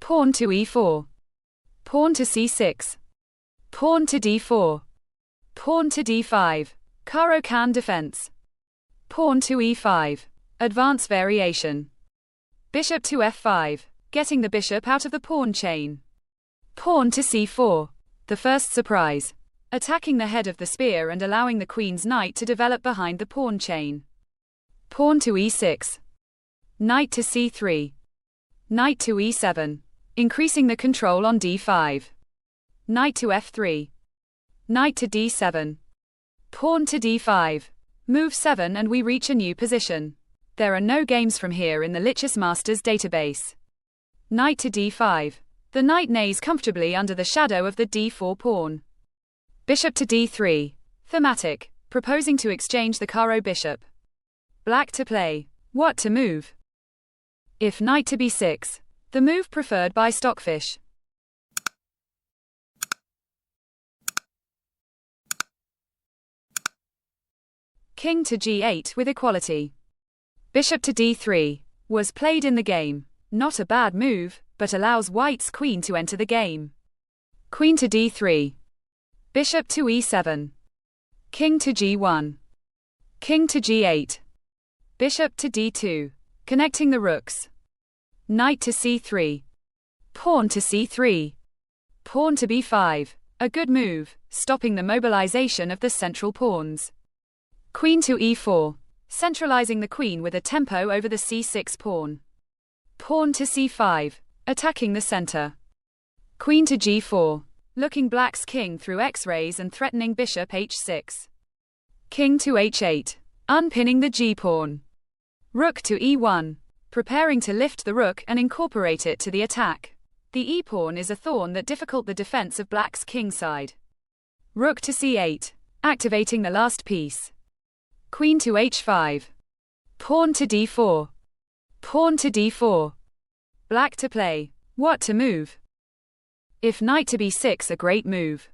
Pawn to e4. Pawn to c6. Pawn to d4. Pawn to d5. Caro-Kann defense. Pawn to e5. Advance variation. Bishop to f5. Getting the bishop out of the pawn chain. Pawn to c4. The first surprise. Attacking the head of the spear and allowing the queen's knight to develop behind the pawn chain. Pawn to e6. Knight to c3. Knight to e7. Increasing the control on d5. Knight to f3. Knight to d7. Pawn to d5. Move 7 and we reach a new position. There are no games from here in the Lichess Masters database. Knight to d5. The knight nays comfortably under the shadow of the d4 pawn. Bishop to d3. Thematic, proposing to exchange the Caro bishop. Black to play. What to move? If knight to b6. The move preferred by Stockfish. King to g8 with equality. Bishop to d3 was played in the game. Not a bad move, but allows white's queen to enter the game. Queen to d3. Bishop to e7. King to g1. King to g8. Bishop to d2. Connecting the rooks. Knight to c3. Pawn to c3. Pawn to b5. A good move, stopping the mobilization of the central pawns. Queen to e4. Centralizing the queen with a tempo over the c6 pawn. Pawn to c5. Attacking the center. Queen to g4. Looking black's king through x-rays and threatening bishop h6. King to h8. Unpinning the g-pawn. Rook to e1. Preparing to lift the rook and incorporate it to the attack. The e-pawn is a thorn that difficult the defense of black's king side. Rook to c8. Activating the last piece. Queen to h5. Pawn to d4. Pawn to d4. Black to play. What to move? If knight to b6, a great move.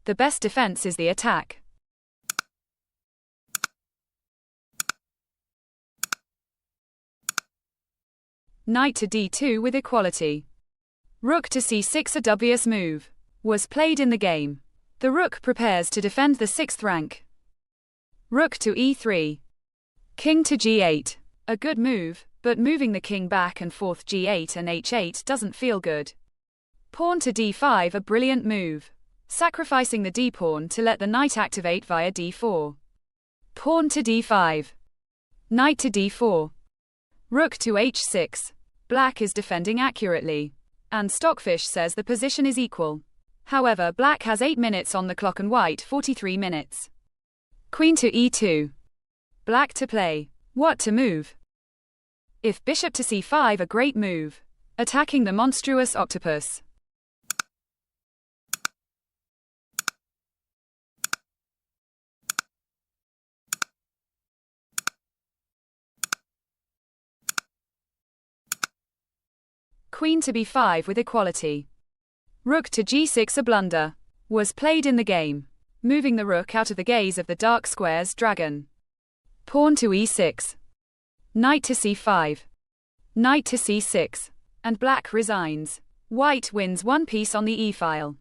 The best defense is the attack. Knight to d2 with equality. Rook to c6, a dubious move, was played in the game. The rook prepares to defend the 6th rank. Rook to e3. King to g8. A good move, but moving the king back and forth g8 and h8 doesn't feel good. Pawn to d5, a brilliant move. Sacrificing the d-pawn to let the knight activate via d4. Pawn to d5. Knight to d4. Rook to h6. Black is defending accurately. And Stockfish says the position is equal. However, black has 8 minutes on the clock and white 43 minutes. Queen to e2. Black to play. What to move? If bishop to c5, a great move. Attacking the monstrous octopus. Queen to b5 with equality. Rook to g6, a blunder, was played in the game, moving the rook out of the gaze of the dark square's dragon. Pawn to e6. Knight to c5. Knight to c6. And black resigns. White wins one piece on the e-file.